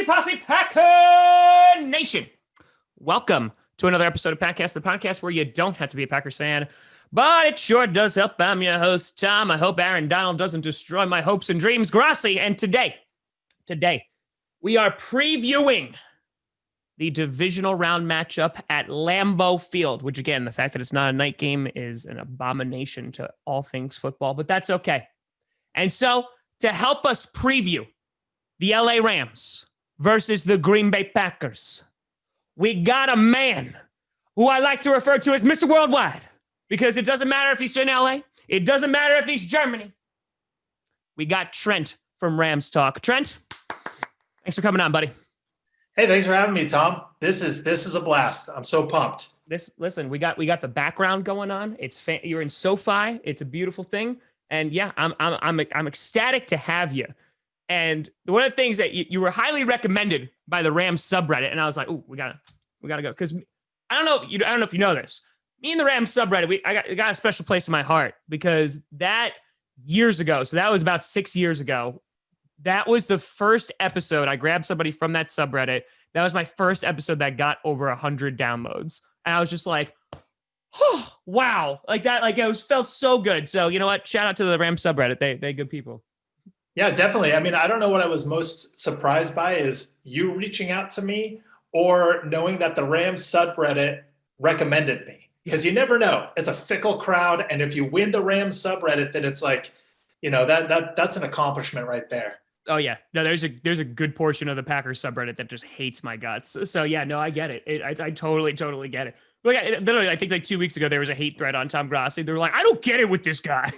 Posse, Packer Nation. Welcome to another episode of Packcast, the podcast where you don't have to be a Packers fan, but it sure does help. I'm your host, Tom. I hope Aaron Donald doesn't destroy my hopes and dreams. Grossi, and today, we are previewing the divisional round matchup at Lambeau Field, which again, the fact that it's not a night game is an abomination to all things football, but that's okay. And so, to help us preview the LA Rams versus the Green Bay Packers, we got a man who I like to refer to as Mr. Worldwide, because it doesn't matter if he's in LA. It doesn't matter if he's Germany. We got Trent from Rams Talk. Trent, thanks for coming on, buddy. Hey, thanks for having me, Tom. This is a blast. I'm so pumped. Listen, we got the background going on. You're in SoFi. It's a beautiful thing. And yeah, I'm ecstatic to have you. And one of the things that you were highly recommended by the Rams subreddit, and I was like, "Ooh, we gotta go," because I don't know if you know this. Me and the Rams subreddit, I got a special place in my heart, because that years ago, so that was about 6 years ago. That was the first episode. I grabbed somebody from that subreddit. That was my first episode that got over 100 downloads, and I was just like, "Oh, wow!" Like that, like it felt so good. So you know what? Shout out to the Rams subreddit. They good people. Yeah, definitely. I mean, I don't know what I was most surprised by is you reaching out to me or knowing that the Rams subreddit recommended me, because you never know. It's a fickle crowd, and if you win the Rams subreddit, then it's like, that's an accomplishment right there. Oh yeah, no, there's a good portion of the Packers subreddit that just hates my guts. So yeah, no, I get it. I totally get it. Look, literally, I think like 2 weeks ago there was a hate thread on Tom Grossi. They were like, "I don't get it with this guy."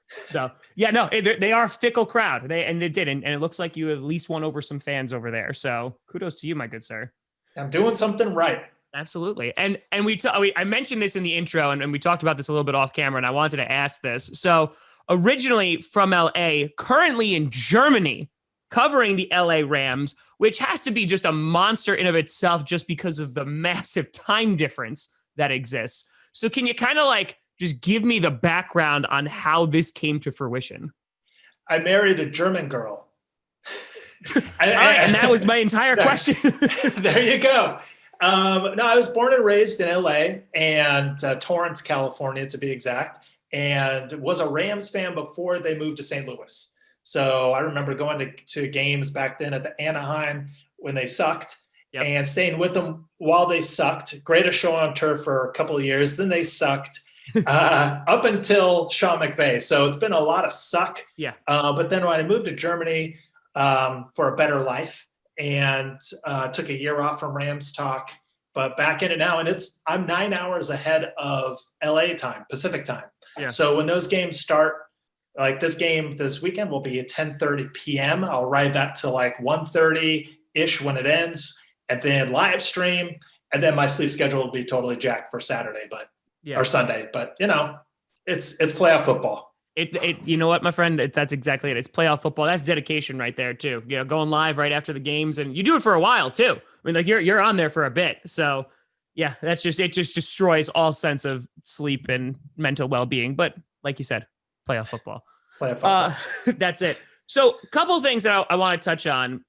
So yeah, no, they are a fickle crowd. They did, and it looks like you at least won over some fans over there. So kudos to you, my good sir. I'm doing something right. Absolutely, and I mentioned this in the intro, and we talked about this a little bit off camera, and I wanted to ask this. So originally from LA, currently in Germany, covering the LA Rams, which has to be just a monster in of itself just because of the massive time difference that exists. So can you kind of like just give me the background on how this came to fruition? I married a German girl. All right, and that was my entire question. There you go. No, I was born and raised in LA and Torrance, California, to be exact, and was a Rams fan before they moved to St. Louis. So I remember going to games back then at the Anaheim when they sucked, and staying with them while they sucked. Greatest show on turf for a couple of years. Then they sucked up until Sean McVay. So it's been a lot of suck. Yeah. But then when I moved to Germany for a better life and took a year off from Rams Talk, but back in it now. And I'm 9 hours ahead of LA time, Pacific time. Yeah. So when those games start, like this game this weekend will be at 10:30 p.m. I'll ride that to like 1:30-ish when it ends, and then live stream, and then my sleep schedule will be totally jacked for Saturday, or Sunday. But it's playoff football. You know what, my friend? That's exactly it. It's playoff football. That's dedication right there too. Going live right after the games, and you do it for a while too. I mean, like you're on there for a bit. So yeah, it just destroys all sense of sleep and mental well-being. But like you said, playoff football. That's it. So a couple of things that I want to touch on.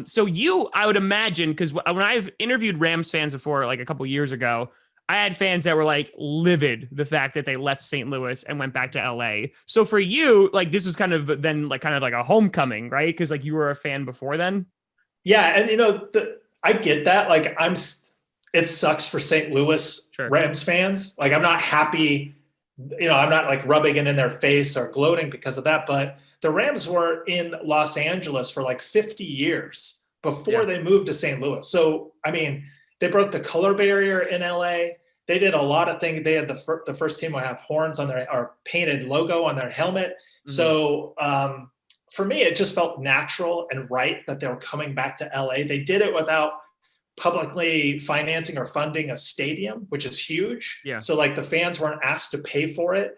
So I would imagine, because when I've interviewed Rams fans before, like a couple of years ago, I had fans that were like livid the fact that they left St. Louis and went back to LA. So for you, like this was kind of like a homecoming, right? Because like you were a fan before then. Yeah, and I get that. Like it sucks for St. Louis Rams fans. Like I'm not happy. I'm not like rubbing it in their face or gloating because of that, but the Rams were in Los Angeles for like 50 years before they moved to St. Louis. So, I mean, they broke the color barrier in LA. They did a lot of things. They had the first team will have horns on or painted logo on their helmet. Mm-hmm. So, for me, it just felt natural and right that they were coming back to LA. They did it without publicly financing or funding a stadium, which is huge. Yeah. So like the fans weren't asked to pay for it.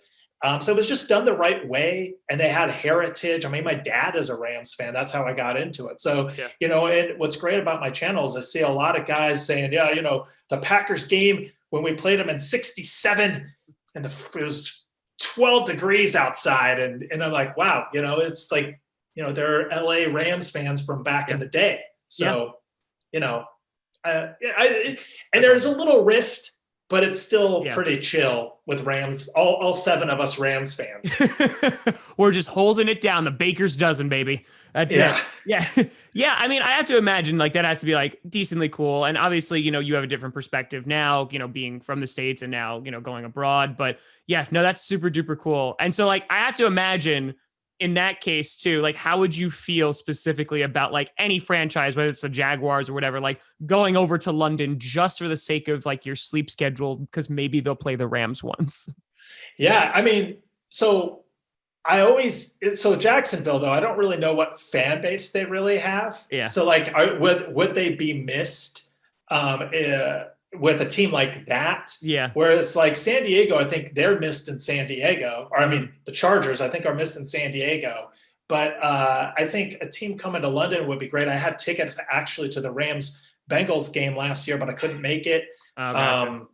So it was just done the right way. And they had heritage. I mean, my dad is a Rams fan. That's how I got into it. So, and what's great about my channel is I see a lot of guys saying, the Packers game, when we played them in 67 and it was 12 degrees outside. And I'm like, wow, it's like, they're LA Rams fans from back in the day. So you know, and there's a little rift, but it's still pretty chill with Rams. All 7 of us Rams fans. We're just holding it down. The baker's dozen, baby. That's it. Yeah. Yeah. I mean, I have to imagine like that has to be like decently cool. And obviously, you have a different perspective now, being from the States and now, going abroad. But yeah, no, that's super duper cool. And so like, I have to imagine in that case too, like how would you feel specifically about like any franchise, whether it's the Jaguars or whatever, like going over to London just for the sake of like your sleep schedule, because maybe they'll play the Rams once? Yeah. I mean, so Jacksonville though, I don't really know what fan base they really have. Yeah. So like, would they be missed with a team like that? Yeah. Whereas like San Diego, I think they're missed in San Diego, or I mean, the Chargers, I think are missed in San Diego. But I think a team coming to London would be great. I had tickets actually to the Rams Bengals game last year, but I couldn't make it. Oh, gotcha.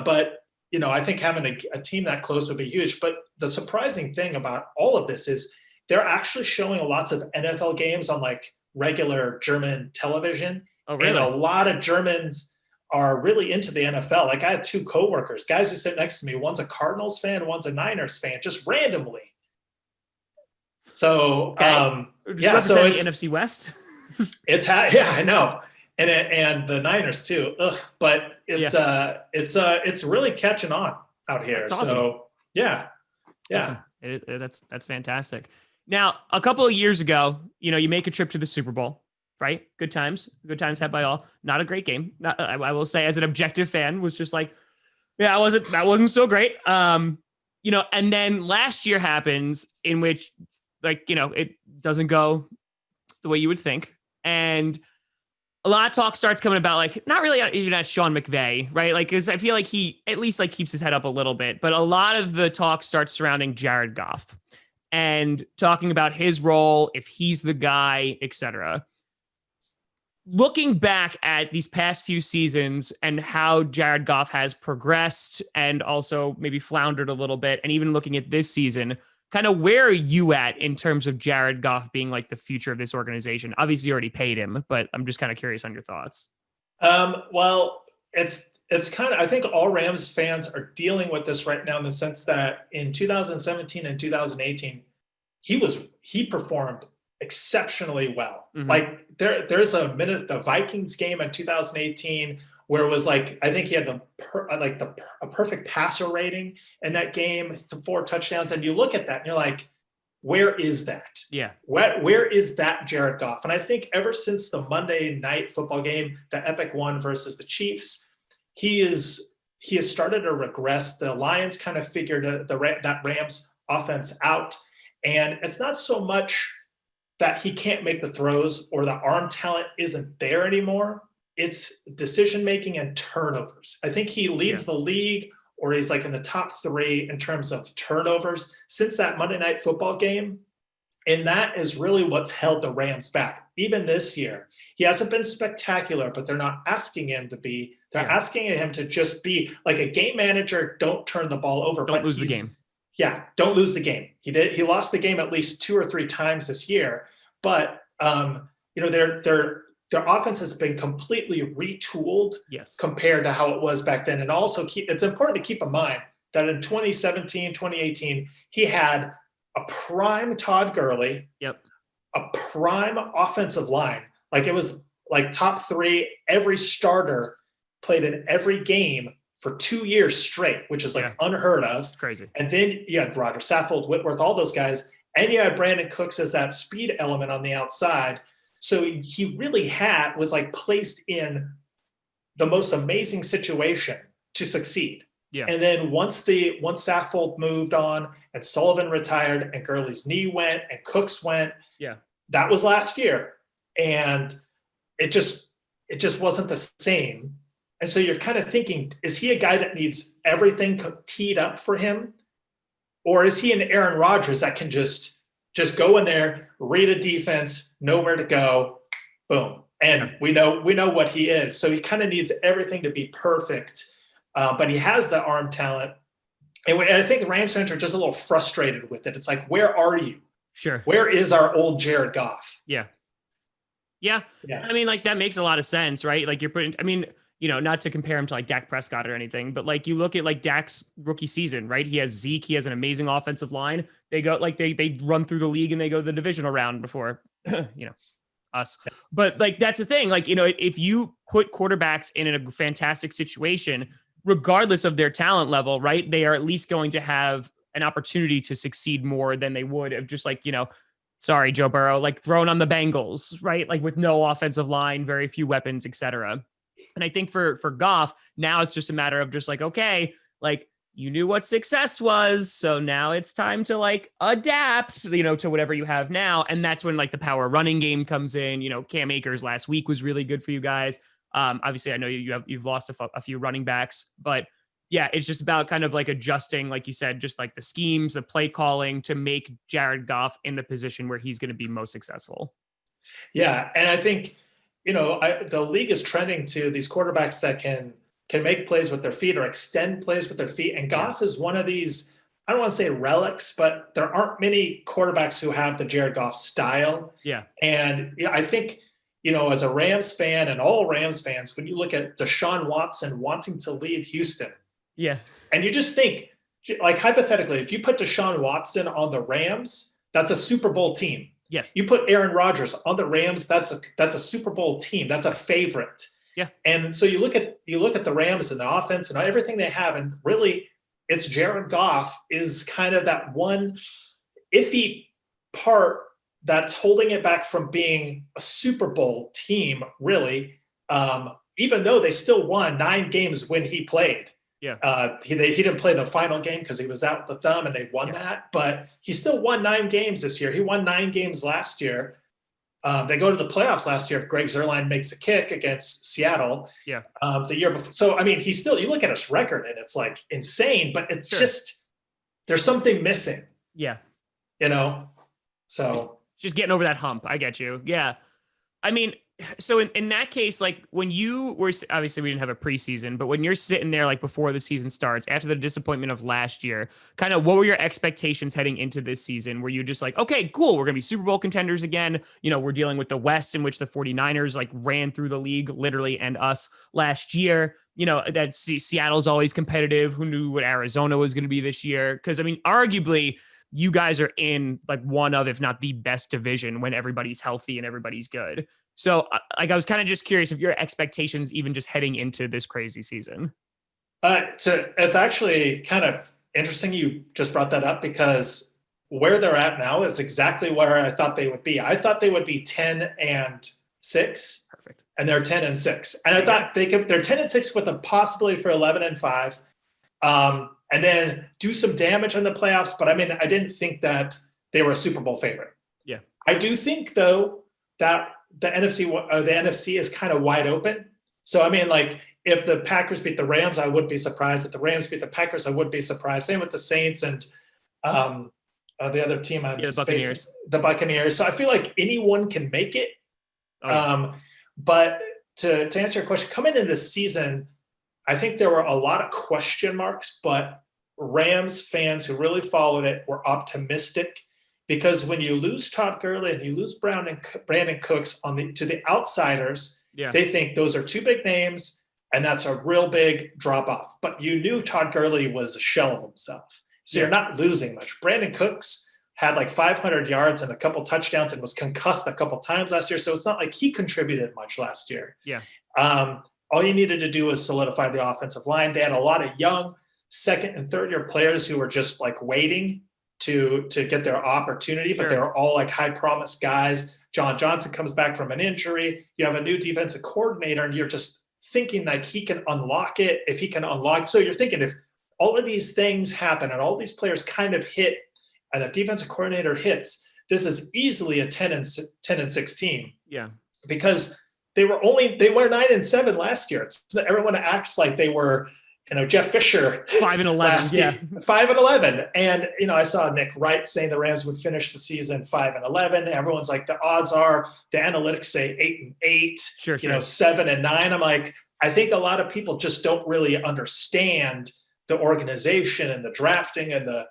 But I think having a team that close would be huge. But the surprising thing about all of this is they're actually showing lots of NFL games on like regular German television. Oh, really? And a lot of Germans are really into the NFL. Like I had 2 coworkers, guys who sit next to me. One's a Cardinals fan, one's a Niners fan, just randomly. So, okay. So it's NFC West. I know. And the Niners too. But it's really catching on out here. That's awesome. So yeah. Awesome. That's fantastic. Now, a couple of years ago, you make a trip to the Super Bowl, right? Good times had by all. Not a great game. I will say, as an objective fan, was just like, that wasn't so great. And then last year happens, in which, like, it doesn't go the way you would think, and a lot of talk starts coming about, like, not really even at Sean McVay, right? Like, because I feel like he at least like keeps his head up a little bit, but a lot of the talk starts surrounding Jared Goff and talking about his role, if he's the guy, etc. Looking back at these past few seasons and how Jared Goff has progressed and also maybe floundered a little bit, and even looking at this season, kind of where are you at in terms of Jared Goff being like the future of this organization? Obviously, you already paid him, but I'm just kind of curious on your thoughts. Well, it's kind of, I think all Rams fans are dealing with this right now, in the sense that in 2017 and 2018, he performed exceptionally well. Mm-hmm. Like there's the Vikings game in 2018 where it was like, I think he had a perfect passer rating in that game, 4 touchdowns. And you look at that and you're like, where is that? Yeah. Where is that Jared Goff? And I think ever since the Monday night football game, the epic one versus the Chiefs, he has started to regress. The Lions kind of figured that Rams offense out. And it's not so much that he can't make the throws or the arm talent isn't there anymore. It's decision-making and turnovers. I think he leads the league, or he's like in the top 3 in terms of turnovers since that Monday night football game. And that is really what's held the Rams back. Even this year, he hasn't been spectacular, but they're not asking him to be. They're asking him to just be like a game manager. Don't turn the ball over. Don't lose the game. Yeah, don't lose the game. He lost the game at least 2 or 3 times this year. But their offense has been completely retooled compared to how it was back then. And also, it's important to keep in mind that in 2017, 2018, he had a prime Todd Gurley, a prime offensive line. Like it was like top 3. Every starter played in every game for 2 years straight, which is like unheard of. Crazy. And then you had Roger Saffold, Whitworth, all those guys. And you had Brandon Cooks as that speed element on the outside. So he really was like placed in the most amazing situation to succeed. Yeah. And then once Saffold moved on and Sullivan retired and Gurley's knee went and Cooks went, that was last year. And it just wasn't the same. And so you're kind of thinking, is he a guy that needs everything teed up for him? Or is he an Aaron Rodgers that can just go in there, read a defense, know where to go, boom. And we know what he is. So he kind of needs everything to be perfect. But he has the arm talent. And I think the Rams fans are just a little frustrated with it. It's like, where are you? Sure. Where is our old Jared Goff? Yeah. Yeah. Yeah. I mean, like that makes a lot of sense, right? Like you're putting, I mean, not to compare him to like Dak Prescott or anything, but like you look at like Dak's rookie season, right? He has Zeke, he has an amazing offensive line. They go like they run through the league and they go to the divisional round before, us. But like that's the thing, like, if you put quarterbacks in a fantastic situation, regardless of their talent level, right? They are at least going to have an opportunity to succeed more than they would have just like, sorry, Joe Burrow, like thrown on the Bengals, right? Like with no offensive line, very few weapons, etc. And I think for Goff, now it's just a matter of just like, okay, like you knew what success was, so now it's time to like adapt, to whatever you have now. And that's when like the power running game comes in. Cam Akers last week was really good for you guys. Obviously, I know you've lost a few running backs, but yeah, it's just about kind of like adjusting, like you said, just like the schemes, the play calling to make Jared Goff in the position where he's going to be most successful. Yeah, and I think the league is trending to these quarterbacks that can make plays with their feet or extend plays with their feet. And Goff is one of these. I don't want to say relics, but there aren't many quarterbacks who have the Jared Goff style. Yeah, and I think as a Rams fan and all Rams fans, when you look at Deshaun Watson wanting to leave Houston, yeah, and you just think, like hypothetically, if you put Deshaun Watson on the Rams, that's a Super Bowl team. yes, You put Aaron Rodgers on the Rams, that's a Super Bowl team. That's a favorite. yeah. And so you look at the Rams and the offense and everything they have, and really it's Jared Goff is kind of that one iffy part that's holding it back from being a Super Bowl team, really. Even though they still won 9 games when he played. Yeah. He didn't play the final game because he was out with the thumb, and they won that. But he still won 9 games this year. He won 9 games last year. They go to the playoffs last year if Greg Zuerlein makes a kick against Seattle. Yeah. The year before. So I mean, you look at his record and it's like insane, but it's just there's something missing. Yeah. So just getting over that hump. I get you. Yeah. I mean, so in that case, like when you were, obviously we didn't have a preseason, but when you're sitting there like before the season starts, after the disappointment of last year, kind of what were your expectations heading into this season? Were you just like, okay, cool, we're going to be Super Bowl contenders again. We're dealing with the West, in which the 49ers like ran through the league literally and us last year. That Seattle's always competitive. Who knew what Arizona was going to be this year? Because I mean, arguably, you guys are in like one of, if not the best division when everybody's healthy and everybody's good. So like, I was kind of just curious of your expectations, even just heading into this crazy season. So it's actually kind of interesting you just brought that up, because where they're at now is exactly where I thought they would be. I thought they would be 10-6. Perfect. And they're 10-6. And I thought they're 10-6 with a possibility for 11-5. And then do some damage in the playoffs. But I mean, I didn't think that they were a Super Bowl favorite. Yeah. I do think though that the NFC is kind of wide open. So I mean, like if the Packers beat the Rams, I wouldn't be surprised. If the Rams beat the Packers, I wouldn't be surprised. Same with the Saints and the other team on the Buccaneers. The Buccaneers. So I feel like anyone can make it. Oh. But to answer your question, coming into this season, I think there were a lot of question marks, but Rams fans who really followed it were optimistic, because when you lose Todd Gurley and you lose Brandon Cooks to the outsiders, they think those are 2 big names, and that's a real big drop off. But you knew Todd Gurley was a shell of himself, so you're not losing much. Brandon Cooks had like 500 yards and a couple touchdowns and was concussed a couple times last year, so it's not like he contributed much last year. Yeah. All you needed to do was solidify the offensive line. They had a lot of young second and third year players who were just like waiting to get their opportunity, but they were all like high promise guys. John Johnson comes back from an injury. You have a new defensive coordinator, and you're just thinking like he can unlock it. If he can unlock, so you're thinking if all of these things happen and all these players kind of hit, and the defensive coordinator hits, this is easily a 10-6 team. Yeah, because they were 9-7 last year. Everyone acts like they were, Jeff Fisher 5-11, year, 5-11. And, I saw Nick Wright saying the Rams would finish the season 5-11. Everyone's like, the odds are, the analytics say 8-8, 7-9. I'm like, I think a lot of people just don't really understand the organization and the drafting and the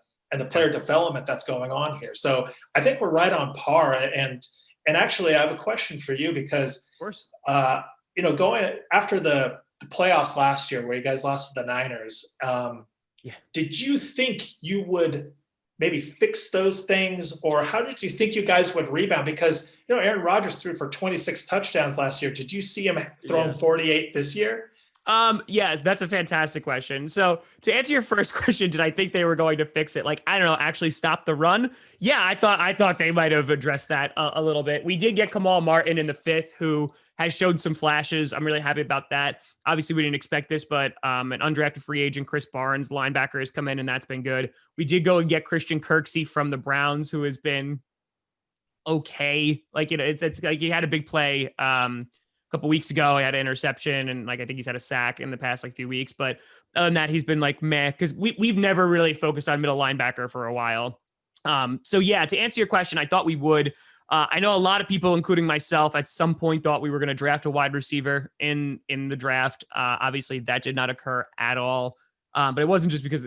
player development that's going on here. So I think we're right on par. And And actually, I have a question for you because, Of course. Going after the playoffs last year where you guys lost to the Niners, did you think you would maybe fix those things, or how did you think you guys would rebound? Because, Aaron Rodgers threw for 26 touchdowns last year. Did you see him throwing 48 this year? Yes, that's a fantastic question. So to answer your first question, did I think they were going to fix it? Like, I don't know, actually stop the run? Yeah, I thought they might have addressed that a little bit. We did get Kamal Martin in the 5th, who has shown some flashes. I'm really happy about that. Obviously, we didn't expect this, but an undrafted free agent, Chris Barnes, linebacker, has come in, and that's been good. We did go and get Christian Kirksey from the Browns, who has been okay. Like, it's like he had a big play. Couple weeks ago, he had an interception, and like I think he's had a sack in the past few weeks. But other than that, he's been like meh, because we've never really focused on middle linebacker for a while. So yeah, to answer your question, I thought we would. I know a lot of people, including myself, at some point thought we were going to draft a wide receiver in the draft. Obviously, that did not occur at all. But it wasn't because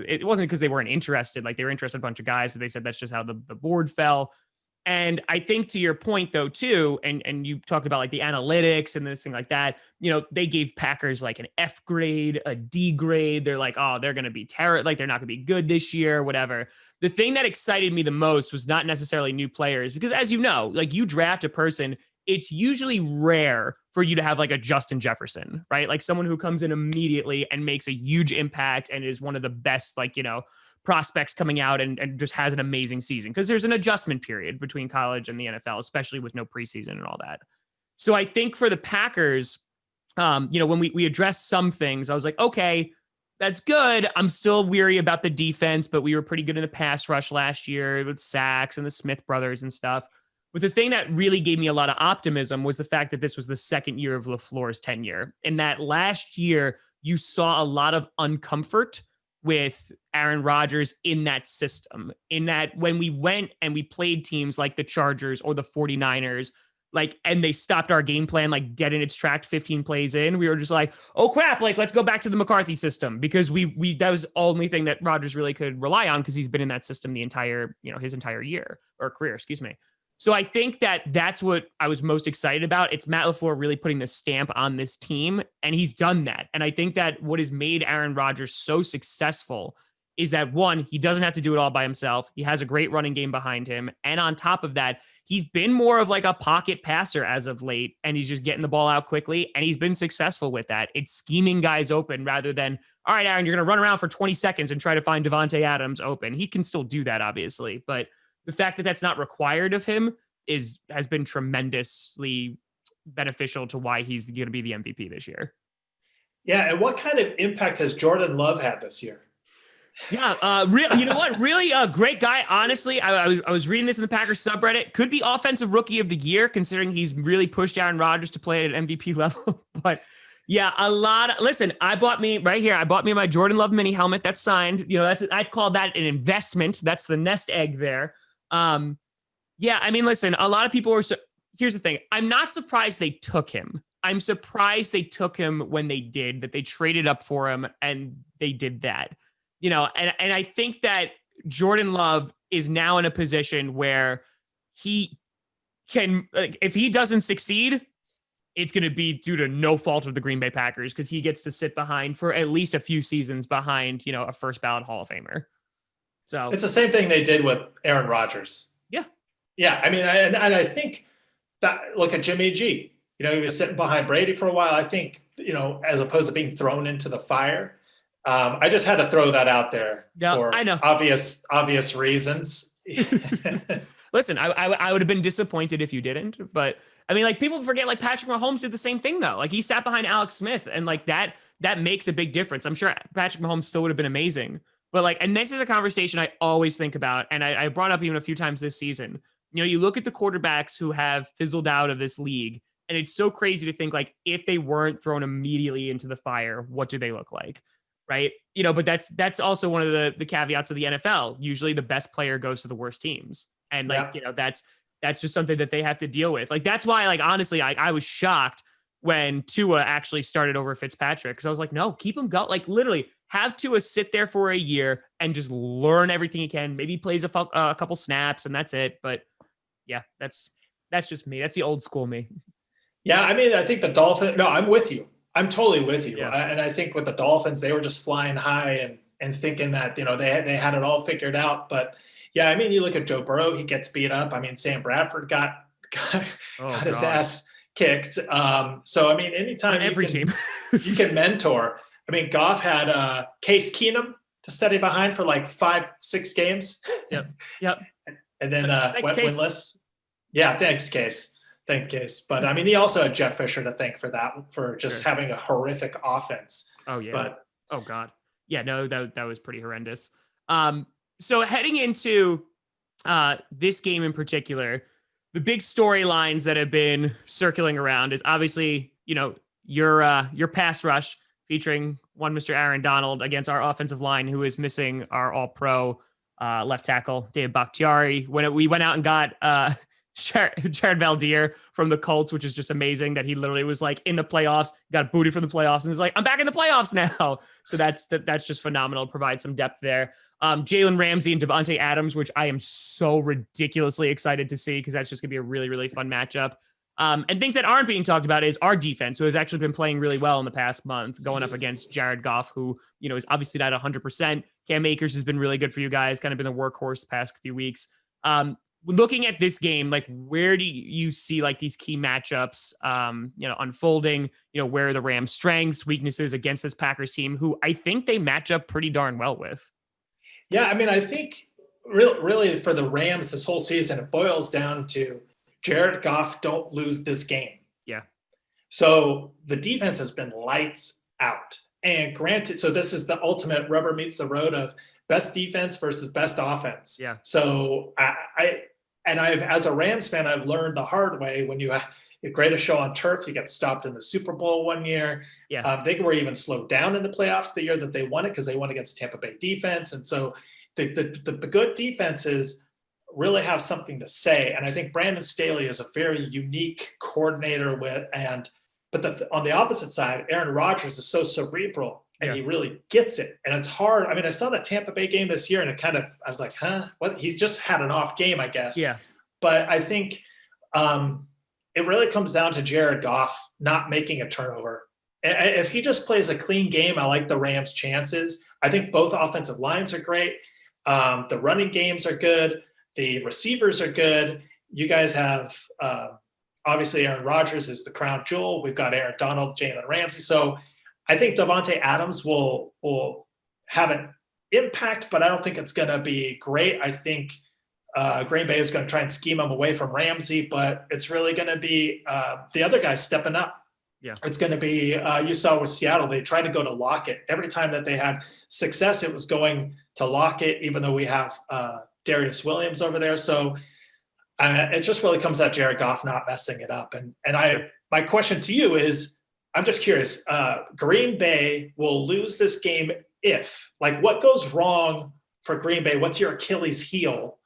they weren't interested. Like, they were interested in a bunch of guys, but they said that's just how the board fell. And I think, to your point though, too, and you talked about like the analytics and this thing like that, they gave Packers like an F grade, a D grade. They're like, oh, they're going to be terrible. Like, they're not going to be good this year, whatever. The thing that excited me the most was not necessarily new players, because as you know, like, you draft a person, it's usually rare for you to have like a Justin Jefferson, right? Like someone who comes in immediately and makes a huge impact and is one of the best, prospects coming out and just has an amazing season, because there's an adjustment period between college and the NFL, especially with no preseason and all that. So I think for the Packers, when we addressed some things, I was like, okay, that's good. I'm still weary about the defense, but we were pretty good in the pass rush last year with sacks and the Smith brothers and stuff. But the thing that really gave me a lot of optimism was the fact that this was the second year of LaFleur's tenure. And that last year, you saw a lot of uncomfort with Aaron Rodgers in that system, in that when we went and we played teams like the Chargers or the 49ers, and they stopped our game plan dead in its track 15 plays in, we were just like, oh crap, let's go back to the McCarthy system, because we that was the only thing that Rodgers really could rely on, because he's been in that system the entire, his entire year or career, excuse me. So I think that's what I was most excited about. It's Matt LaFleur really putting the stamp on this team, and he's done that. And I think that what has made Aaron Rodgers so successful is that, one, he doesn't have to do it all by himself. He has a great running game behind him. And on top of that, he's been more of a pocket passer as of late, and he's just getting the ball out quickly, and he's been successful with that. It's scheming guys open rather than, all right, Aaron, you're going to run around for 20 seconds and try to find Devontae Adams open. He can still do that, obviously, but the fact that that's not required of him has been tremendously beneficial to why he's going to be the MVP this year. Yeah, and what kind of impact has Jordan Love had this year? Yeah, you know what? Really a great guy. Honestly, I was reading this in the Packers subreddit. Could be offensive rookie of the year, considering he's really pushed Aaron Rodgers to play at an MVP level. But yeah, listen, I bought me my Jordan Love mini helmet that's signed. I'd call that an investment. That's the nest egg there. Yeah, I mean, listen, a lot of people were. Here's the thing. I'm not surprised they took him. I'm surprised they took him when they did, that they traded up for him and they did that. And I think that Jordan Love is now in a position where he can, if he doesn't succeed, it's going to be due to no fault of the Green Bay Packers, because he gets to sit behind for at least a few seasons behind, a first ballot Hall of Famer. So it's the same thing they did with Aaron Rodgers. Yeah, I mean, and I think that, look at Jimmy G. He was sitting behind Brady for a while. I think, as opposed to being thrown into the fire. I just had to throw that out there for obvious reasons. Listen, I would have been disappointed if you didn't, but I mean, people forget, Patrick Mahomes did the same thing though. He sat behind Alex Smith, and that makes a big difference. I'm sure Patrick Mahomes still would have been amazing, but and this is a conversation I always think about, and I brought up even a few times this season. You look at the quarterbacks who have fizzled out of this league, and it's so crazy to think, if they weren't thrown immediately into the fire, what do they look like? Right. But that's also one of the caveats of the NFL. Usually the best player goes to the worst teams. And that's just something that they have to deal with. That's why, honestly, I was shocked when Tua actually started over Fitzpatrick, because I was like, no, keep him go. Literally have Tua sit there for a year and just learn everything he can. Maybe he plays a couple snaps and that's it. But yeah, That's just me. That's the old school me. Yeah, I mean, I think the Dolphins. No, I'm with you. I'm totally with you. Yeah. And I think with the Dolphins, they were just flying high and thinking that they had it all figured out. But yeah, I mean, you look at Joe Burrow, he gets beat up. I mean, Sam Bradford got his ass kicked. So I mean, anytime every team you can mentor. I mean, Goff had Case Keenum to study behind for like 5-6 games. Yep. And then went winless. Yeah, thanks, Case. But I mean, he also had Jeff Fisher to thank for just having a horrific offense. Oh yeah. But oh God. Yeah, no, that was pretty horrendous. So heading into this game in particular, the big storylines that have been circling around is obviously, your pass rush featuring one Mr. Aaron Donald against our offensive line, who is missing our all-pro left tackle, David Bakhtiari. When we went out and got Jared Valdir from the Colts, which is just amazing that he literally was like in the playoffs, got booted from the playoffs, and is like, I'm back in the playoffs now. So that's just phenomenal. Provide some depth there. Jalen Ramsey and Devontae Adams, which I am so ridiculously excited to see because that's just gonna be a really, really fun matchup. And things that aren't being talked about is our defense, who has actually been playing really well in the past month, going up against Jared Goff, who, is obviously not 100%. Cam Akers has been really good for you guys, kind of been a workhorse the past few weeks. Looking at this game, like, where do you see like these key matchups, unfolding, where are the Rams' strengths, weaknesses against this Packers team, who I think they match up pretty darn well with? Yeah, I mean, I think really for the Rams this whole season, it boils down to Jared Goff, don't lose this game. Yeah. So the defense has been lights out. And granted, so this is the ultimate rubber meets the road of best defense versus best offense. Yeah. So I've, as a Rams fan, I've learned the hard way when you grade a show on turf, you get stopped in the Super Bowl one year. Yeah. They were even slowed down in the playoffs the year that they won it because they won against Tampa Bay defense. And so the good defenses really have something to say. And I think Brandon Staley is a very unique coordinator but on the opposite side, Aaron Rodgers is so cerebral and he really gets it. And it's hard. I mean, I saw that Tampa Bay game this year and I was like, what? He's just had an off game, I guess. Yeah. But I think it really comes down to Jared Goff not making a turnover. If he just plays a clean game, I like the Rams' chances. I think both offensive lines are great. The running games are good. The receivers are good. You guys have, obviously, Aaron Rodgers is the crown jewel. We've got Aaron Donald, Jalen Ramsey. So I think Devontae Adams will have an impact, but I don't think it's going to be great. I think Green Bay is going to try and scheme him away from Ramsey, but it's really going to be the other guys stepping up. Yeah. It's going to be, you saw with Seattle, they tried to go to Lockett. Every time that they had success, it was going to Lockett, even though we have Darius Williams over there. So it just really comes out Jared Goff not messing it up. And my question to you is, I'm just curious, Green Bay will lose this game what goes wrong for Green Bay? What's your Achilles heel?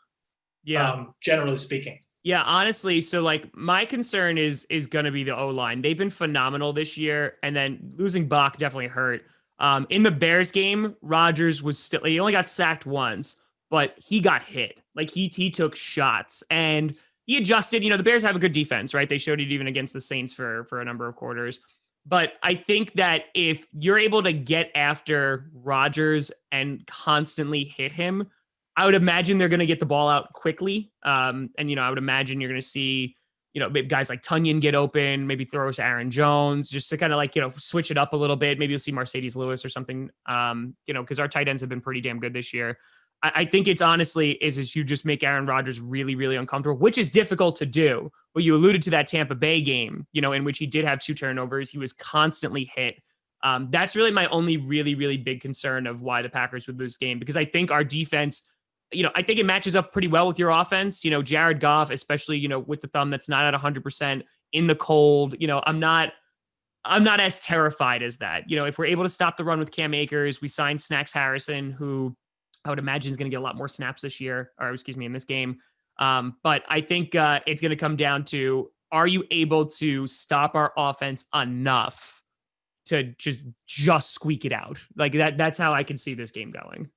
Yeah. Generally speaking. Yeah, honestly, so like my concern is going to be the O-line. They've been phenomenal this year, and then losing Bach definitely hurt. In the Bears game, Rodgers he only got sacked once, but he got hit. Like he took shots and he adjusted. The Bears have a good defense, right? They showed it even against the Saints for a number of quarters. But I think that if you're able to get after Rodgers and constantly hit him, I would imagine they're going to get the ball out quickly. And I would imagine you're going to see, guys like Tunyon get open, maybe throw to Aaron Jones, just to kind of switch it up a little bit. Maybe you'll see Mercedes Lewis or something, because our tight ends have been pretty damn good this year. I think it's honestly is you just make Aaron Rodgers really, really uncomfortable, which is difficult to do. Well, you alluded to that Tampa Bay game, in which he did have 2 turnovers. He was constantly hit. That's really my only really, really big concern of why the Packers would lose this game, because I think our defense, I think it matches up pretty well with your offense. Jared Goff, especially, with the thumb that's not at 100% in the cold, I'm not as terrified as that. If we're able to stop the run with Cam Akers, we signed Snacks Harrison, who I would imagine is going to get a lot more snaps this year, in this game. But I think it's going to come down to, are you able to stop our offense enough to just squeak it out? Like that's how I can see this game going.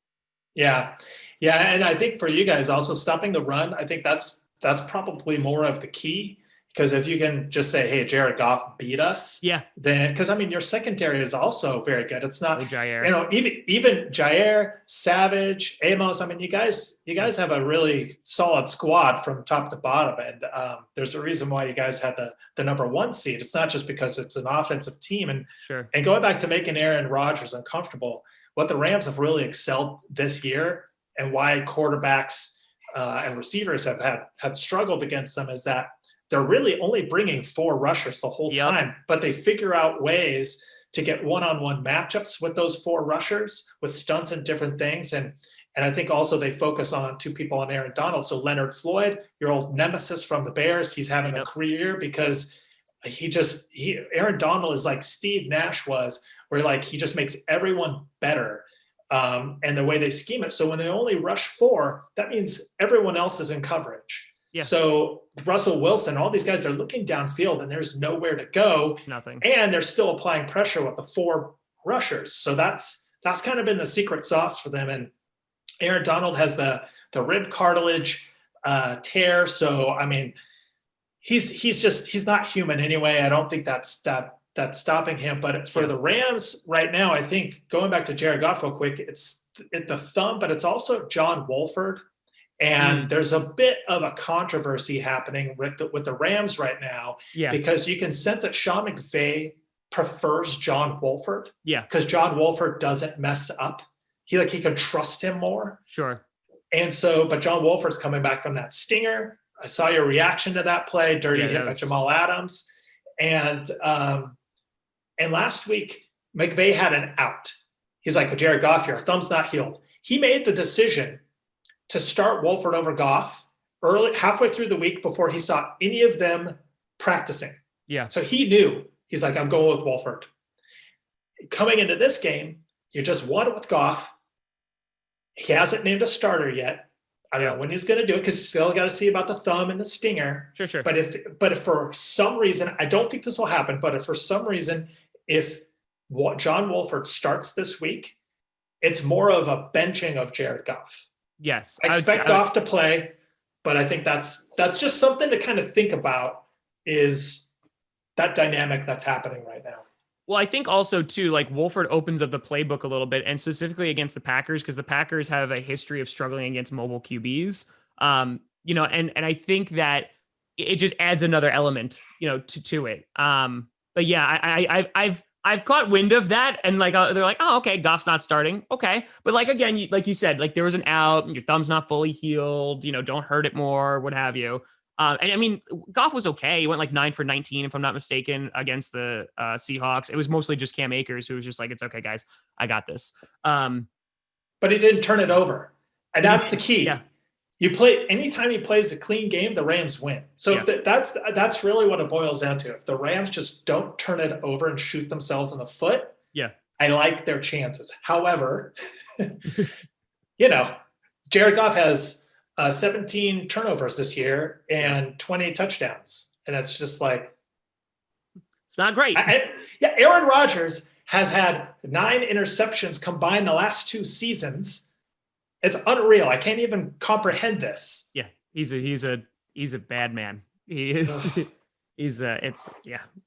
Yeah. And I think for you guys also stopping the run, I think that's probably more of the key. Because if you can just say, hey, Jared Goff beat us, then because I mean your secondary is also very good. It's not even Jair, Savage, Amos. I mean, you guys have a really solid squad from top to bottom, and there's a reason why you guys had the number 1 seed. It's not just because it's an offensive team, and going back to making Aaron Rodgers uncomfortable. What the Rams have really excelled this year, and why quarterbacks and receivers have had struggled against them, is that they're really only bringing 4 rushers the whole time, but they figure out ways to get one-on-one matchups with those 4 rushers with stunts and different things. And I think also they focus on 2 people on Aaron Donald. So Leonard Floyd, your old nemesis from the Bears, he's having a career because Aaron Donald is like Steve Nash was, where like he just makes everyone better. And the way they scheme it. So when they only rush 4, that means everyone else is in coverage. Yeah. So Russell Wilson, all these guys, they're looking downfield and there's nowhere to go. Nothing. And they're still applying pressure with the 4 rushers. So that's kind of been the secret sauce for them. And Aaron Donald has the rib cartilage tear. So I mean, he's not human anyway. I don't think that's stopping him. But for the Rams right now, I think going back to Jared Goff real quick, it's the thumb, but it's also John Wolford. And there's a bit of a controversy happening with the Rams right now, because you can sense that Sean McVay prefers John Wolford, because John Wolford doesn't mess up. He can trust him more. Sure. And so, but John Wolford's coming back from that stinger. I saw your reaction to that play, dirty hit by Jamal Adams, and last week McVay had an out. He's like, Jared Goff, your thumb's not healed. He made the decision to start Wolford over Goff halfway through the week before he saw any of them practicing. Yeah. So he knew. He's like, I'm going with Wolford. Coming into this game, you just won it with Goff. He hasn't named a starter yet. I don't know when he's going to do it, because he's still got to see about the thumb and the stinger. Sure. But if for some reason, I don't think this will happen, but if for some reason, if John Wolford starts this week, it's more of a benching of Jared Goff. Yes. I expect Goff to play, but I think that's just something to kind of think about, is that dynamic that's happening right now. Well, I think also too, like Wolford opens up the playbook a little bit, and specifically against the Packers, because the Packers have a history of struggling against mobile QBs. And I think that it just adds another element, to it. But yeah, I've caught wind of that, and like they're like, oh, okay, Goff's not starting, okay. But like again, like you said, like there was an out, and your thumb's not fully healed, don't hurt it more, what have you. And I mean, Goff was okay. He went like 9 for 19, if I'm not mistaken, against the Seahawks. It was mostly just Cam Akers, who was just like, it's okay, guys, I got this. But he didn't turn it over, and that's the key. Yeah. You play anytime he plays a clean game, the Rams win. So if that's really what it boils down to. If the Rams just don't turn it over and shoot themselves in the foot, I like their chances. However, Jared Goff has 17 turnovers this year and 20 touchdowns, and it's just like, it's not great. Aaron Rodgers has had 9 interceptions combined the last 2 seasons. It's unreal. I can't even comprehend this. Yeah, he's a bad man. He is.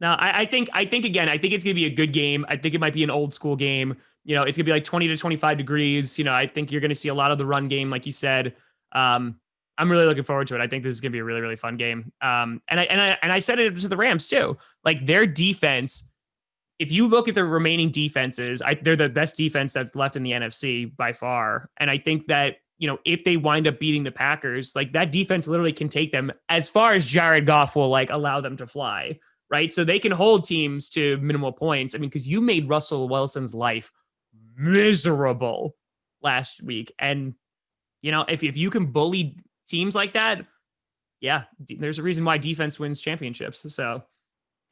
Now I think again, I think it's gonna be a good game. I think it might be an old school game. It's gonna be like 20 to 25 degrees. I think you're gonna see a lot of the run game, like you said. I'm really looking forward to it. I think this is gonna be a really, really fun game. And I said it to the Rams too. Like their defense, if you look at the remaining defenses, they're the best defense that's left in the NFC by far. And I think that, if they wind up beating the Packers, like that defense literally can take them as far as Jared Goff will like allow them to fly, right? So they can hold teams to minimal points. I mean, because you made Russell Wilson's life miserable last week. And, if you can bully teams like that, there's a reason why defense wins championships. So.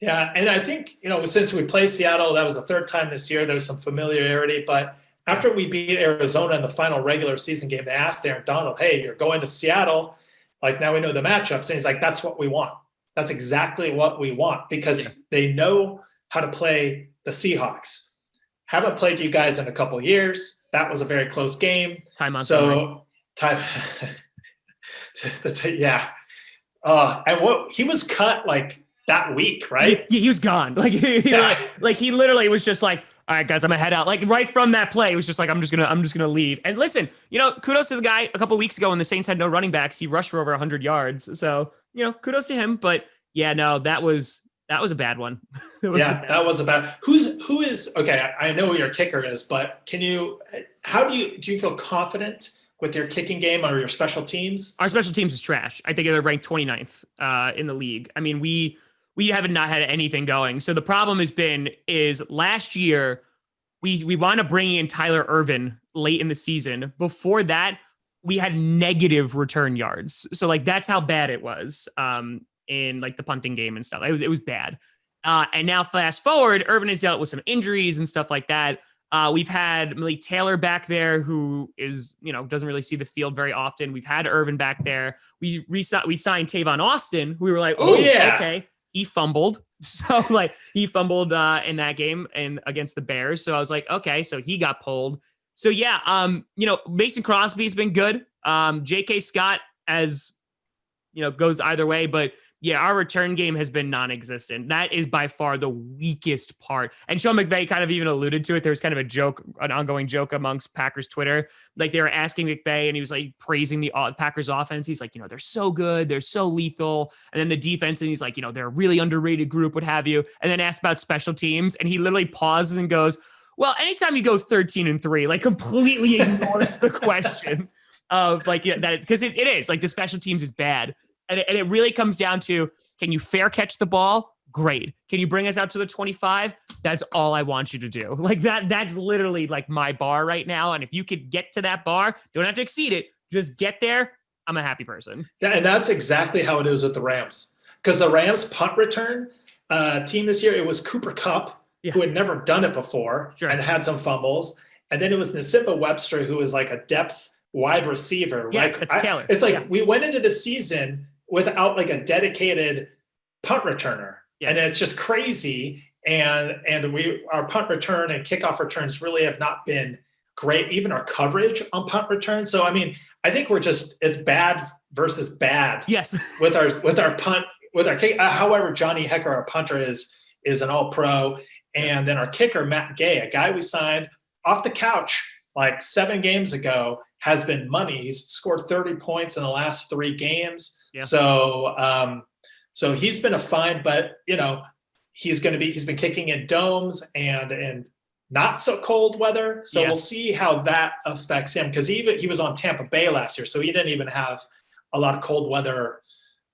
Yeah, and I think, since we played Seattle, that was the 3rd time this year, there's some familiarity. But after we beat Arizona in the final regular season game, they asked Aaron Donald, hey, you're going to Seattle. Like, now we know the matchups. And he's like, that's what we want. That's exactly what we want, because they know how to play the Seahawks. Haven't played you guys in a couple of years. That was a very close game. Time. And what he was cut like that week, right? He was gone. Like he literally was just like, all right, guys, I'm gonna head out. Like right from that play, it was just like, I'm just gonna leave. And listen, kudos to the guy. A couple weeks ago when the Saints had no running backs, he rushed for over 100 yards. So kudos to him. But yeah, no, that was a bad one. That was a bad. Who is okay? I know who your kicker is, but do you feel confident with your kicking game or your special teams? Our special teams is trash. I think they're ranked 29th in the league. I mean, we haven't not had anything going. So the problem is last year we wound up bringing in Tyler Ervin late in the season. Before that, we had negative return yards. So like that's how bad it was in like the punting game and stuff. It was bad. And now fast forward, Ervin has dealt with some injuries and stuff like that. We've had Malik Taylor back there, who is, doesn't really see the field very often. We've had Ervin back there. We signed Tavon Austin. We were like, oh yeah, okay. He fumbled. So like he fumbled in that game and against the Bears. So I was like, okay, so he got pulled. So yeah, Mason Crosby's been good. J.K. Scott goes either way, but yeah, our return game has been non-existent. That is by far the weakest part. And Sean McVay kind of even alluded to it. There was kind of an ongoing joke amongst Packers Twitter. Like they were asking McVay and he was like praising the Packers offense. He's like, they're so good. They're so lethal. And then the defense, and he's like, they're a really underrated group, what have you. And then asked about special teams. And he literally pauses and goes, well, anytime you go 13-3, like completely ignores the question of like, that because it is like the special teams is bad. And it really comes down to, can you fair catch the ball? Great. Can you bring us out to the 25? That's all I want you to do. Like that's literally like my bar right now. And if you could get to that bar, don't have to exceed it. Just get there. I'm a happy person. Yeah, and that's exactly how it is with the Rams. Because the Rams punt return team this year, it was Cooper Kupp, who had never done it before and had some fumbles. And then it was Nasipa Webster, who was like a depth wide receiver. Yeah, it's Taylor. It's like we went into the season without like a dedicated punt returner. Yeah. And it's just crazy. And our punt return and kickoff returns really have not been great, even our coverage on punt return. So, I mean, I think it's bad versus bad. Yes. with our punt, with our kick. However, Johnny Hecker, our punter, is an all-pro. And then our kicker, Matt Gay, a guy we signed off the couch like 7 games ago, has been money. He's scored 30 points in the last 3 games. Yeah. So he's been a find, but he's been kicking in domes and not so cold weather. So we'll see how that affects him. Cause he was on Tampa Bay last year. So he didn't even have a lot of cold weather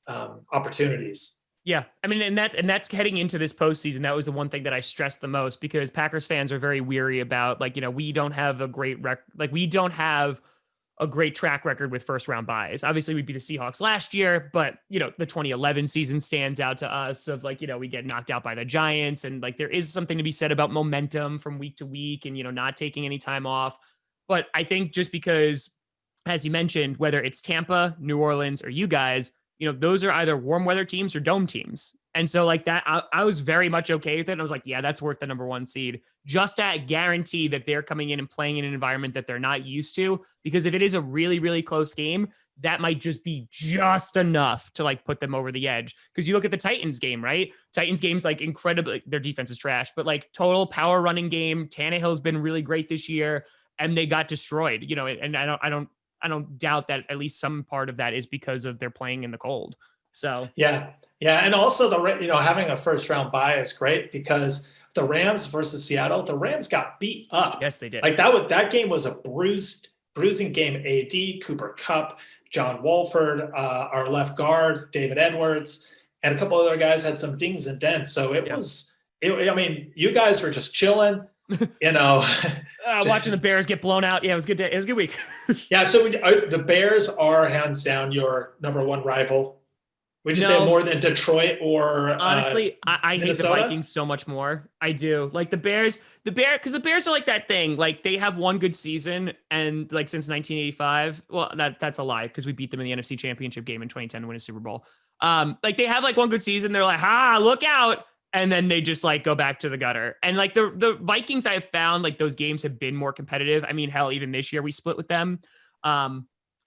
opportunities. Yeah. I mean, and that's heading into this postseason. That was the one thing that I stressed the most, because Packers fans are very weary about we don't have a great we don't have a great track record with first round buys. Obviously we beat the Seahawks last year, but the 2011 season stands out to us of we get knocked out by the Giants, and there is something to be said about momentum from week to week and, not taking any time off. But I think just because, as you mentioned, whether it's Tampa, New Orleans, or you guys, those are either warm weather teams or dome teams. And so I was very much okay with it. And I was like, yeah, that's worth the number 1 seed, just to guarantee that they're coming in and playing in an environment that they're not used to. Because if it is a really, really close game, that might just be just enough to put them over the edge. Because you look at the Titans game, right? Titans game's incredibly, their defense is trash, but total power running game. Tannehill's been really great this year, and they got destroyed, and I don't doubt that at least some part of that is because of their playing in the cold. So yeah, and also having a first round bye is great, because the Rams versus Seattle, the Rams got beat up. Yes, they did. That game was a bruising game. AD, Cooper Kupp, John Wolford, our left guard, David Edwards, and a couple other guys had some dings and dents. So I mean, you guys were just chilling. Watching the Bears get blown out. Yeah, it was good day. It was a good week. Yeah, so the Bears are hands down your number 1 rival. Would you say more than Detroit or honestly, I hate the Vikings so much more. I do. Because the Bears are that thing. They have one good season, and since 1985. Well, that's a lie, because we beat them in the NFC Championship game in 2010 to win a Super Bowl. They have one good season. They're look out. And then they just go back to the gutter. And the Vikings, I have found those games have been more competitive. I mean, hell, even this year we split with them.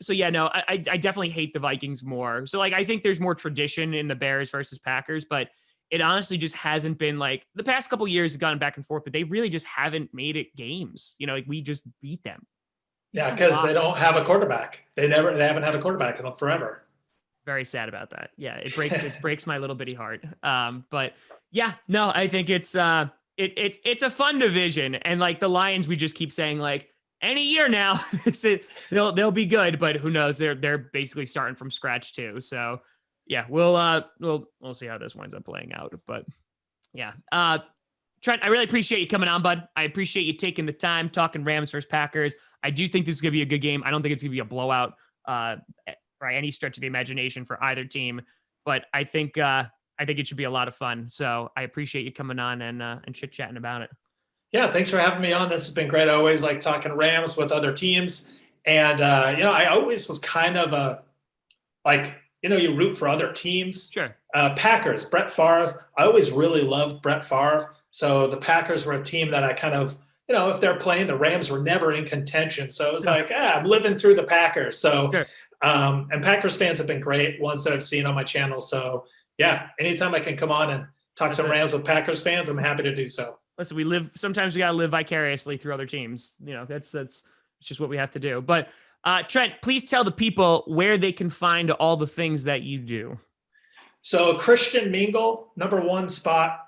So yeah, no, I definitely hate the Vikings more. So like, I think there's more tradition in the Bears versus Packers, but it honestly just hasn't been like the past couple years have gone back and forth, but they really just haven't made it games. You know, like we just beat them. Yeah, because they don't have a quarterback. They haven't had a quarterback in forever. Very sad about that. Yeah, it breaks my little bitty heart. But yeah, no, I think it's a fun division, and like the Lions, we just keep saying like any year now they'll be good, but who knows? They're basically starting from scratch too. So yeah, we'll see how this winds up playing out. But yeah, Trent, I really appreciate you coming on, bud. I appreciate you taking the time talking Rams versus Packers. I do think this is gonna be a good game. I don't think it's gonna be a blowout by any stretch of the imagination for either team, but I think it should be a lot of fun. So I appreciate you coming on and chit chatting about it. Yeah, thanks for having me on. This has been great. I always like talking Rams with other teams, and I always was kind of you root for other teams. Sure. Packers, Brett Favre. I always really loved Brett Favre. So the Packers were a team that I kind of, if they're playing, the Rams were never in contention. So it was like, I'm living through the Packers. So, sure. And Packers fans have been great, ones that I've seen on my channel. So yeah, anytime I can come on and talk some Rams with Packers fans, I'm happy to do so. Listen, sometimes we got to live vicariously through other teams. That's just what we have to do. But Trent, please tell the people where they can find all the things that you do. So Christian Mingle, #1 spot.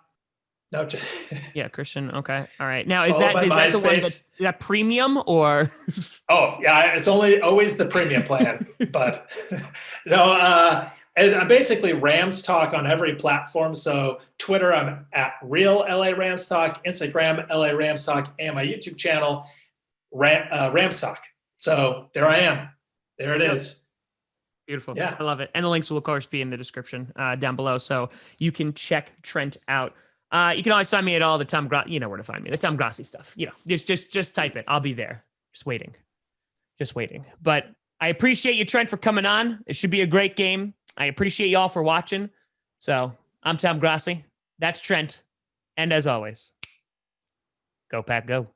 No, yeah, Christian. Okay, all right. Now, is that the one that premium or? Oh yeah, it's always the premium plan. But no, I'm basically Rams Talk on every platform. So Twitter, I'm at Real LA Rams Talk, Instagram LA Rams Talk, and my YouTube channel Rams Talk. So there I am. There it is. Beautiful. Yeah, I love it. And the links will of course be in the description down below, so you can check Trent out. You can always find me at all the Tom Grossi, you know where to find me, the Tom Grossi stuff. Just type it. I'll be there. Just waiting. But I appreciate you, Trent, for coming on. It should be a great game. I appreciate you all for watching. So I'm Tom Grossi. That's Trent. And as always, go Pack, go.